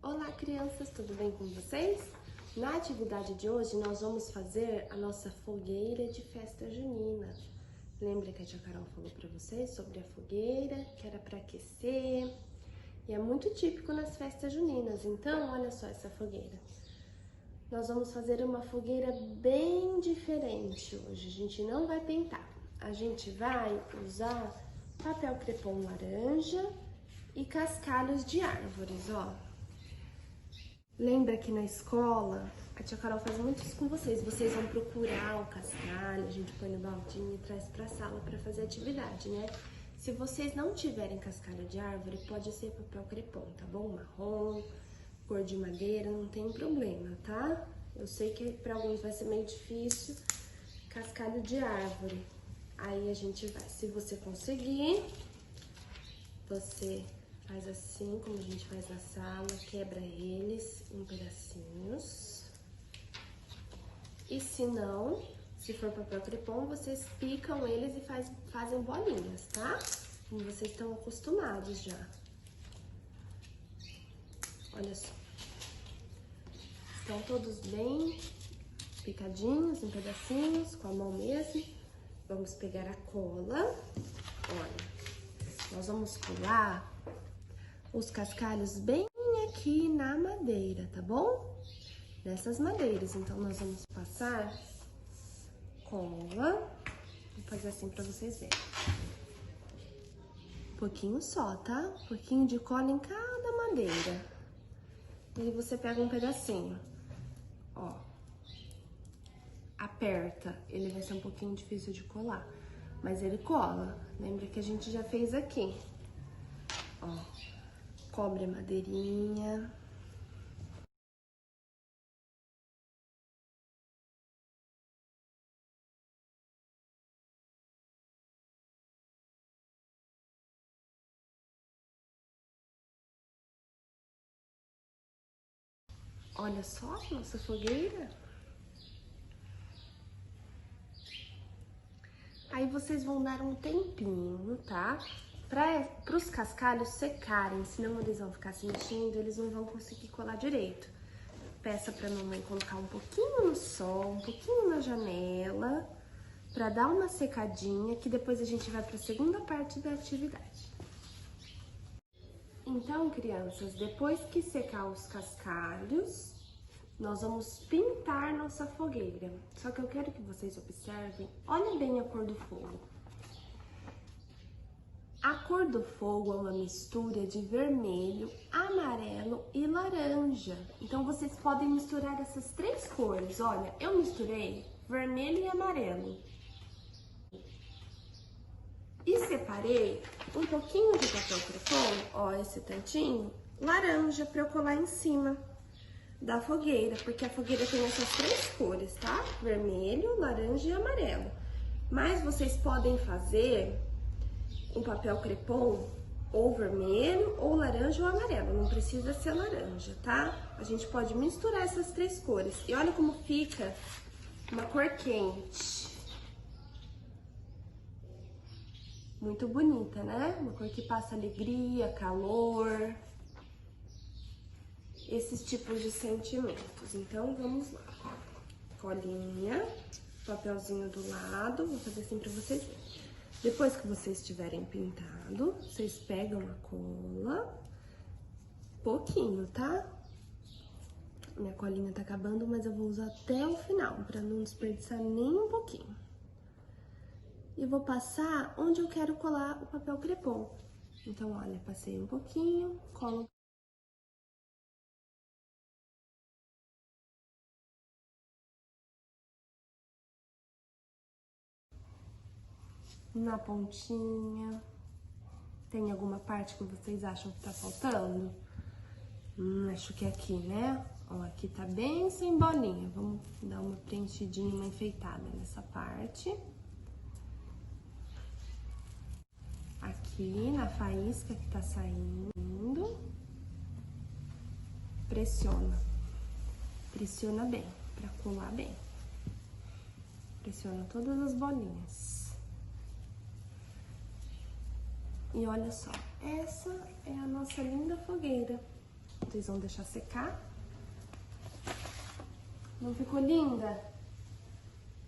Olá, crianças, tudo bem com vocês? Na atividade de hoje, nós vamos fazer a nossa fogueira de festa junina. Lembra que a tia Carol falou para vocês sobre a fogueira, que era para aquecer? E é muito típico nas festas juninas, então olha só essa fogueira. Nós vamos fazer uma fogueira bem diferente hoje, a gente não vai pintar. A gente vai usar papel crepom laranja e cascalhos de árvores, ó. Lembra que na escola, a tia Carol faz muito isso com vocês. Vocês vão procurar o cascalho, a gente põe no baldinho e traz pra sala pra fazer atividade, né? Se vocês não tiverem cascalho de árvore, pode ser papel crepom, tá bom? Marrom, cor de madeira, não tem problema, tá? Eu sei que pra alguns vai ser meio difícil, cascalho de árvore. Aí a gente vai, se você conseguir, você faz assim, como a gente faz na sala, quebra eles em pedacinhos. E se não, se for papel crepom, vocês picam eles e fazem bolinhas, tá? Como vocês estão acostumados já. Olha só. Estão todos bem picadinhos em pedacinhos, com a mão mesmo. Vamos pegar a cola. Olha, nós vamos colar os cascalhos bem aqui na madeira, tá bom? Nessas madeiras. Então, nós vamos passar cola. Vou fazer assim pra vocês verem. Um pouquinho só, tá? Um pouquinho de cola em cada madeira. E aí você pega um pedacinho, ó. Aperta. Ele vai ser um pouquinho difícil de colar, mas ele cola. Lembra que a gente já fez aqui, ó. Cobre a madeirinha. Olha só nossa fogueira. Aí vocês vão dar um tempinho, tá? Para os cascalhos secarem, senão eles vão ficar se mexendo, eles não vão conseguir colar direito. Peça pra mamãe colocar um pouquinho no sol, um pouquinho na janela, pra dar uma secadinha, que depois a gente vai pra segunda parte da atividade. Então, crianças, depois que secar os cascalhos, nós vamos pintar nossa fogueira. Só que eu quero que vocês observem, olha bem a cor do fogo. A cor do fogo é uma mistura de vermelho, amarelo e laranja. Então, vocês podem misturar essas três cores. Olha, eu misturei vermelho e amarelo. E separei um pouquinho de papel crepom, ó, esse tantinho, laranja, pra eu colar em cima da fogueira. Porque a fogueira tem essas três cores, tá? Vermelho, laranja e amarelo. Mas vocês podem fazer um papel crepom ou vermelho, ou laranja ou amarelo, não precisa ser laranja, tá? A gente pode misturar essas três cores. E olha como fica uma cor quente. Muito bonita, né? Uma cor que passa alegria, calor, esses tipos de sentimentos. Então, vamos lá. Colinha, papelzinho do lado, vou fazer assim pra vocês verem. Depois que vocês tiverem pintado, vocês pegam a cola, pouquinho, tá? Minha colinha tá acabando, mas eu vou usar até o final, pra não desperdiçar nem um pouquinho. E vou passar onde eu quero colar o papel crepom. Então, olha, passei um pouquinho, colo na pontinha. Tem alguma parte que vocês acham que tá faltando? Acho que é aqui, né? Ó, aqui tá bem sem bolinha. Vamos dar uma preenchidinha, uma enfeitada nessa parte. Aqui na faísca que tá saindo. Pressiona. Pressiona bem, pra colar bem. Pressiona todas as bolinhas. E olha só, essa é a nossa linda fogueira. enquanto eles vão deixar secar. Não ficou linda?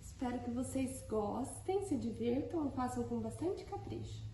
Espero que vocês gostem, se divirtam e façam com bastante capricho.